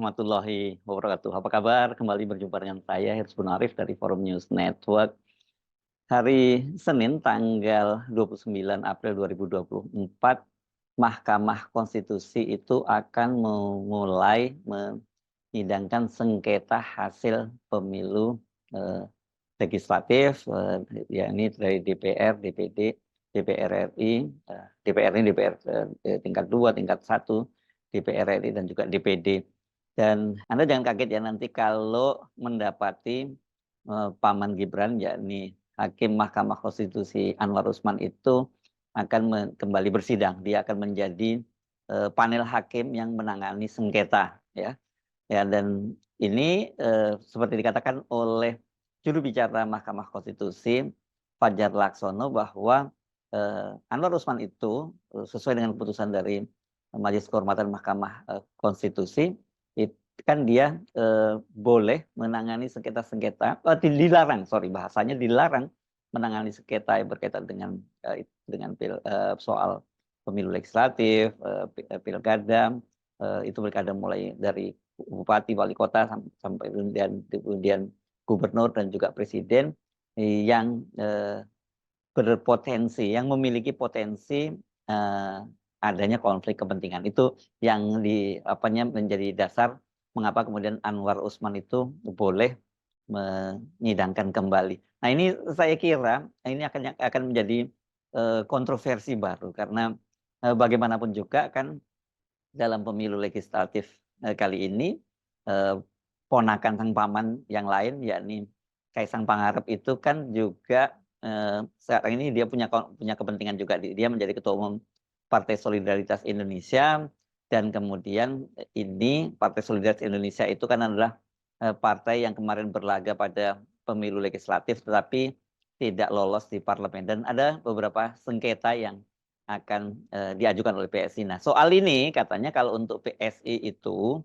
warahmatullahi wabarakatuh. Apa kabar? Kembali berjumpa dengan saya, Hirzbun Arif dari Forum News Network. Hari Senin, tanggal 29 April 2024, Mahkamah Konstitusi itu akan memulai menyidangkan sengketa hasil pemilu legislatif, yakni dari DPR, DPD, DPR RI, DPR ini DPR tingkat 2, tingkat 1, DPR RI dan juga DPD. Dan Anda jangan kaget ya nanti kalau mendapati Paman Gibran, yakni Hakim Mahkamah Konstitusi Anwar Usman itu akan kembali bersidang. Dia akan menjadi panel hakim yang menangani sengketa, ya. Ya, dan ini seperti dikatakan oleh juru bicara Mahkamah Konstitusi Fajar Laksono bahwa Anwar Usman itu sesuai dengan keputusan dari Majelis Kehormatan Mahkamah Konstitusi, kan dia boleh menangani sengketa-sengketa, dilarang, bahasanya dilarang menangani sengketa yang berkaitan dengan soal pemilu legislatif, pilkada, itu pilkada mulai dari bupati, wali kota sampai kemudian gubernur dan juga presiden yang berpotensi, yang memiliki potensi adanya konflik kepentingan. Itu yang menjadi dasar mengapa kemudian Anwar Usman itu boleh menyidangkan kembali. Nah, ini saya kira ini akan menjadi kontroversi baru karena bagaimanapun juga kan dalam pemilu legislatif kali ini ponakan sang paman yang lain, yakni Kaisang Pangarep itu kan juga sekarang ini dia punya kepentingan juga. Dia menjadi ketua umum Partai Solidaritas Indonesia, dan kemudian ini Partai Solidaritas Indonesia itu kan adalah partai yang kemarin berlaga pada pemilu legislatif tetapi tidak lolos di parlemen, dan ada beberapa sengketa yang akan diajukan oleh PSI. Nah, soal ini katanya kalau untuk PSI itu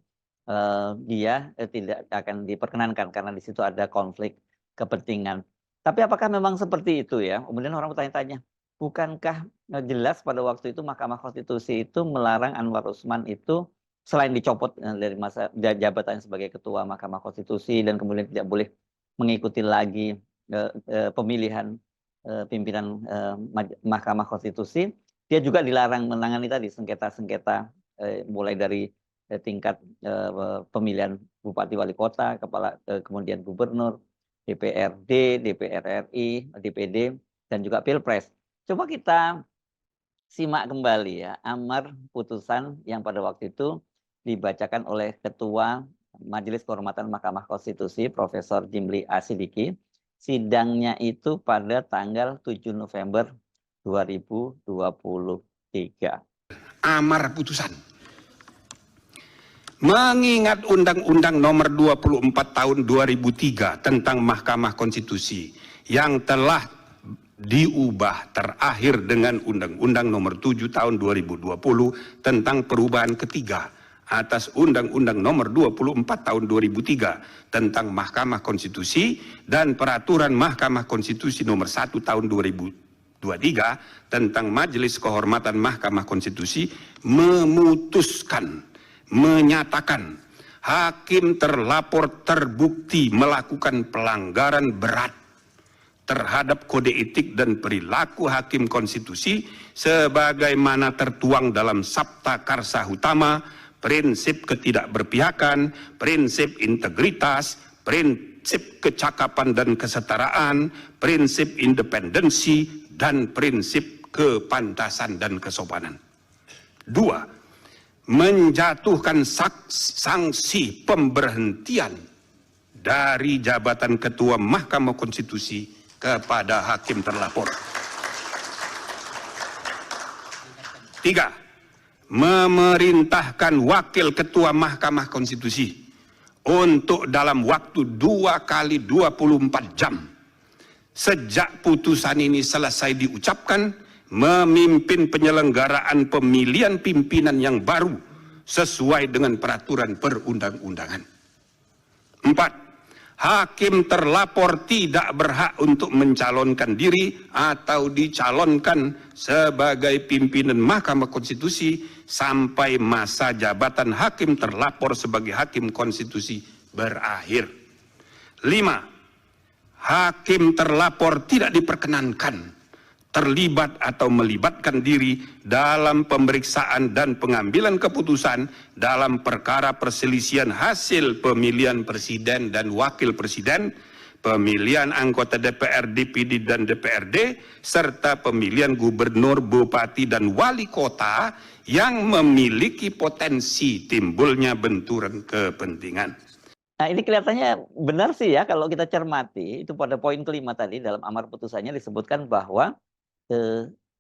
dia tidak akan diperkenankan karena di situ ada konflik kepentingan. Tapi apakah memang seperti itu ya? Kemudian orang bertanya-tanya, bukankah jelas pada waktu itu Mahkamah Konstitusi itu melarang Anwar Usman itu selain dicopot dari masa jabatannya sebagai Ketua Mahkamah Konstitusi dan kemudian tidak boleh mengikuti lagi pemilihan pimpinan Mahkamah Konstitusi, dia juga dilarang menangani tadi sengketa-sengketa mulai dari tingkat pemilihan bupati, wali kota, kemudian gubernur, DPRD, DPR RI, DPD, dan juga Pilpres. Coba kita simak kembali ya amar putusan yang pada waktu itu dibacakan oleh Ketua Majelis Kehormatan Mahkamah Konstitusi, Profesor Jimli Asidiki. Sidangnya itu pada tanggal 7 November 2023. Amar putusan. Mengingat Undang-Undang Nomor 24 Tahun 2003 tentang Mahkamah Konstitusi yang telah diubah terakhir dengan Undang-Undang Nomor 7 Tahun 2020 tentang perubahan ketiga atas Undang-Undang Nomor 24 Tahun 2003 tentang Mahkamah Konstitusi dan Peraturan Mahkamah Konstitusi Nomor 1 Tahun 2023 tentang Majelis Kehormatan Mahkamah Konstitusi menyatakan hakim terlapor terbukti melakukan pelanggaran berat terhadap kode etik dan perilaku hakim konstitusi sebagaimana tertuang dalam Sabta Karsa Utama, prinsip ketidakberpihakan, prinsip integritas, prinsip kecakapan dan kesetaraan, prinsip independensi, dan prinsip kepantasan dan kesopanan. 2. Menjatuhkan sanksi pemberhentian dari jabatan Ketua Mahkamah Konstitusi kepada hakim terlapor. 3. Memerintahkan Wakil Ketua Mahkamah Konstitusi untuk dalam waktu 2 kali 24 jam sejak putusan ini selesai diucapkan memimpin penyelenggaraan pemilihan pimpinan yang baru sesuai dengan peraturan perundang-undangan. 4. hakim terlapor tidak berhak untuk mencalonkan diri atau dicalonkan sebagai pimpinan Mahkamah Konstitusi sampai masa jabatan hakim terlapor sebagai hakim konstitusi berakhir. 5. Hakim terlapor tidak diperkenankan terlibat atau melibatkan diri dalam pemeriksaan dan pengambilan keputusan dalam perkara perselisihan hasil pemilihan presiden dan wakil presiden, pemilihan anggota DPR, DPD, dan DPRD, serta pemilihan gubernur, bupati, dan wali kota yang memiliki potensi timbulnya benturan kepentingan. Nah, ini kelihatannya benar sih ya kalau kita cermati, itu pada poin kelima tadi dalam amar putusannya disebutkan bahwa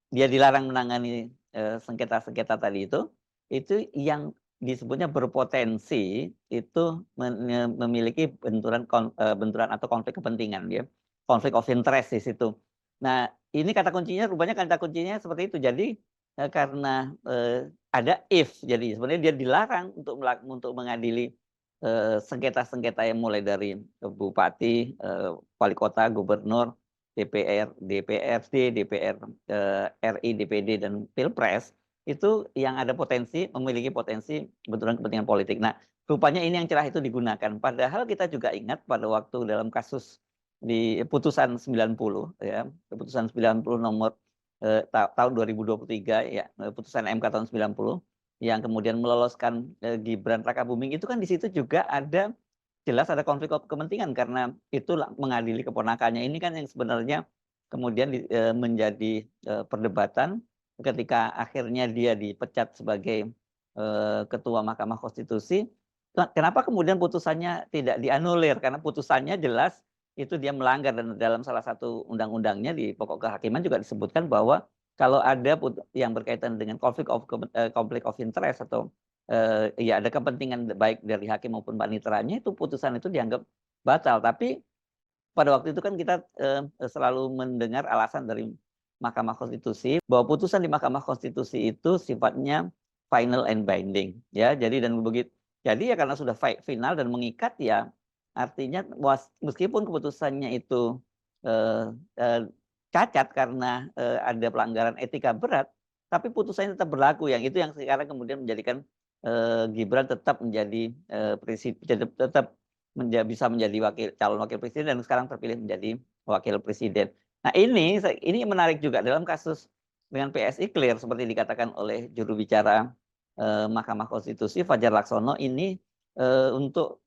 dia dilarang menangani sengketa-sengketa tadi itu yang disebutnya berpotensi itu memiliki benturan atau konflik kepentingan, ya, konflik of interest di situ. Nah, ini kata kuncinya, rupanya kata kuncinya seperti itu. Jadi karena ada if, jadi sebenarnya dia dilarang untuk mengadili sengketa-sengketa yang mulai dari bupati, wali kota, gubernur, DPR, DPRD, DPR RI, DPD, dan Pilpres, itu yang ada memiliki potensi benturan kepentingan politik. Nah, rupanya ini yang celah itu digunakan. Padahal kita juga ingat pada waktu dalam kasus di putusan 90, ya, putusan 90 nomor tahun 2023, ya, putusan MK tahun 90, yang kemudian meloloskan Gibran Rakabuming, itu kan di situ juga ada jelas ada konflik kepentingan karena itu mengadili keponakannya. Ini kan yang sebenarnya kemudian menjadi perdebatan ketika akhirnya dia dipecat sebagai ketua Mahkamah Konstitusi. Kenapa kemudian putusannya tidak dianulir? Karena putusannya jelas itu dia melanggar, dan dalam salah satu undang-undangnya di pokok kehakiman juga disebutkan bahwa kalau ada yang berkaitan dengan konflik of interest atau ya ada kepentingan baik dari hakim maupun paniteranya, itu putusan itu dianggap batal. Tapi pada waktu itu kan kita selalu mendengar alasan dari Mahkamah Konstitusi bahwa putusan di Mahkamah Konstitusi itu sifatnya final and binding, ya. Jadi ya karena sudah final dan mengikat, ya artinya meskipun keputusannya itu cacat karena ada pelanggaran etika berat, tapi putusannya tetap berlaku. Yang itu yang sekarang kemudian menjadikan Gibran tetap menjadi presiden, tetap bisa menjadi calon wakil presiden, dan sekarang terpilih menjadi wakil presiden. Nah, ini menarik juga dalam kasus dengan PSI clear seperti dikatakan oleh juru bicara Mahkamah Konstitusi Fajar Laksono. Ini untuk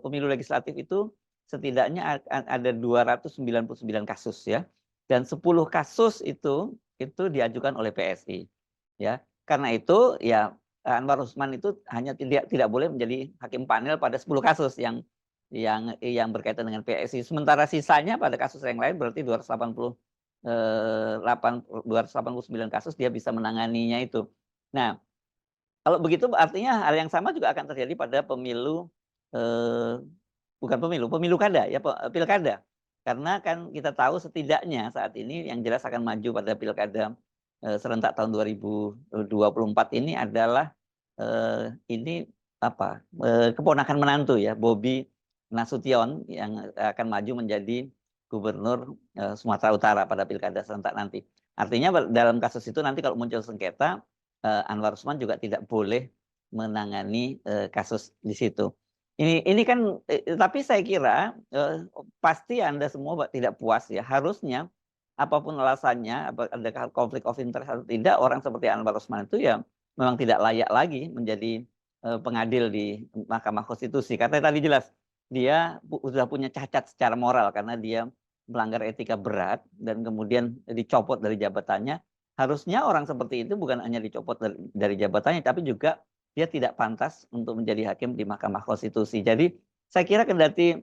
pemilu legislatif itu setidaknya ada 299 kasus, ya, dan 10 kasus itu diajukan oleh PSI, ya. Karena itu, ya, Anwar Usman itu hanya tidak boleh menjadi hakim panel pada 10 kasus yang berkaitan dengan PSI. Sementara sisanya pada kasus yang lain berarti 289 kasus dia bisa menanganinya itu. Nah, kalau begitu artinya hal yang sama juga akan terjadi pada pemilu pemilu kada, ya, pilkada. Karena kan kita tahu setidaknya saat ini yang jelas akan maju pada pilkada serentak tahun 2024 ini adalah keponakan menantu, ya, Bobi Nasution, yang akan maju menjadi gubernur Sumatera Utara pada pilkada serentak nanti. Artinya dalam kasus itu nanti kalau muncul sengketa, Anwar Usman juga tidak boleh menangani kasus di situ. Ini kan tapi saya kira pasti Anda semua tidak puas, ya. Harusnya apapun alasannya, ada konflik of interest atau tidak, orang seperti Anwar Usman itu ya memang tidak layak lagi menjadi pengadil di Mahkamah Konstitusi. Karena tadi jelas dia sudah punya cacat secara moral karena dia melanggar etika berat dan kemudian dicopot dari jabatannya. Harusnya orang seperti itu bukan hanya dicopot dari jabatannya, tapi juga dia tidak pantas untuk menjadi hakim di Mahkamah Konstitusi. Jadi saya kira kendati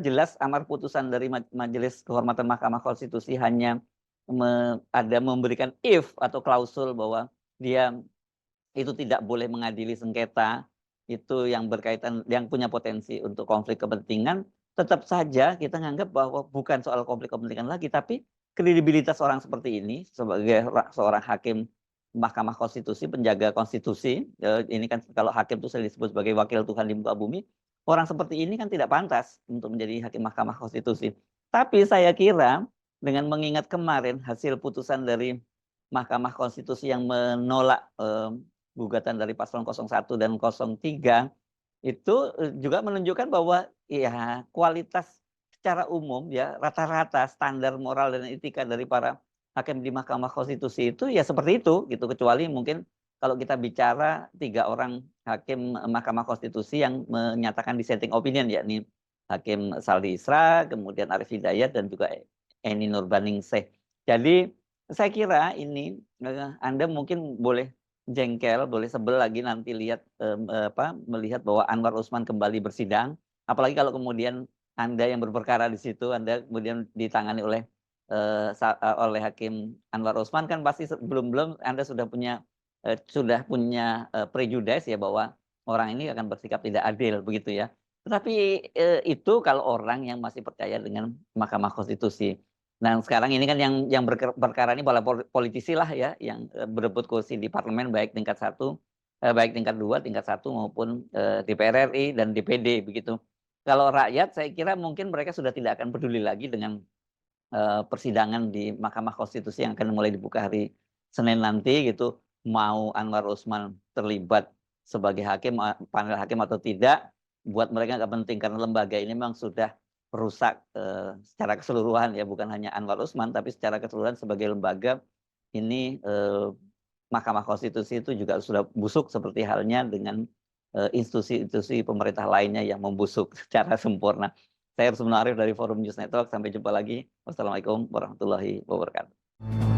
jelas amar putusan dari Majelis Kehormatan Mahkamah Konstitusi hanya memberikan if atau klausul bahwa dia itu tidak boleh mengadili sengketa itu yang berkaitan, yang punya potensi untuk konflik kepentingan, tetap saja kita menganggap bahwa bukan soal konflik kepentingan lagi, tapi kredibilitas orang seperti ini sebagai seorang hakim Mahkamah Konstitusi, penjaga konstitusi, ini kan kalau hakim itu disebut sebagai wakil Tuhan di muka bumi, orang seperti ini kan tidak pantas untuk menjadi hakim Mahkamah Konstitusi. Tapi saya kira dengan mengingat kemarin hasil putusan dari Mahkamah Konstitusi yang menolak gugatan dari paslon 01 dan 03 itu juga menunjukkan bahwa ya kualitas secara umum ya rata-rata standar moral dan etika dari para hakim di Mahkamah Konstitusi itu ya seperti itu gitu, kecuali mungkin kalau kita bicara 3 orang hakim Mahkamah Konstitusi yang menyatakan dissenting opinion, yakni Hakim Saldi Isra, kemudian Arief Hidayat dan juga Eni Nurbaningsih. Jadi saya kira ini Anda mungkin boleh jengkel, boleh sebel lagi nanti lihat melihat bahwa Anwar Usman kembali bersidang, apalagi kalau kemudian Anda yang berperkara di situ, Anda kemudian ditangani oleh Hakim Anwar Usman, kan pasti belum Anda sudah punya prejudice ya bahwa orang ini akan bersikap tidak adil begitu ya. Tetapi itu kalau orang yang masih percaya dengan Mahkamah Konstitusi. Nah sekarang ini kan yang berperkara ini para politisi lah ya, yang berebut kursi di parlemen baik tingkat 1, baik tingkat 2, tingkat 1 maupun DPR RI dan DPD begitu. Kalau rakyat saya kira mungkin mereka sudah tidak akan peduli lagi dengan persidangan di Mahkamah Konstitusi yang akan mulai dibuka hari Senin nanti gitu. Mau Anwar Usman terlibat sebagai hakim, panel hakim atau tidak, buat mereka nggak penting karena lembaga ini memang sudah rusak secara keseluruhan ya, bukan hanya Anwar Usman tapi secara keseluruhan sebagai lembaga ini Mahkamah Konstitusi itu juga sudah busuk seperti halnya dengan institusi-institusi pemerintah lainnya yang membusuk secara sempurna. Saya Rusman Arif dari Forum News Network. Sampai jumpa lagi. Wassalamualaikum warahmatullahi wabarakatuh.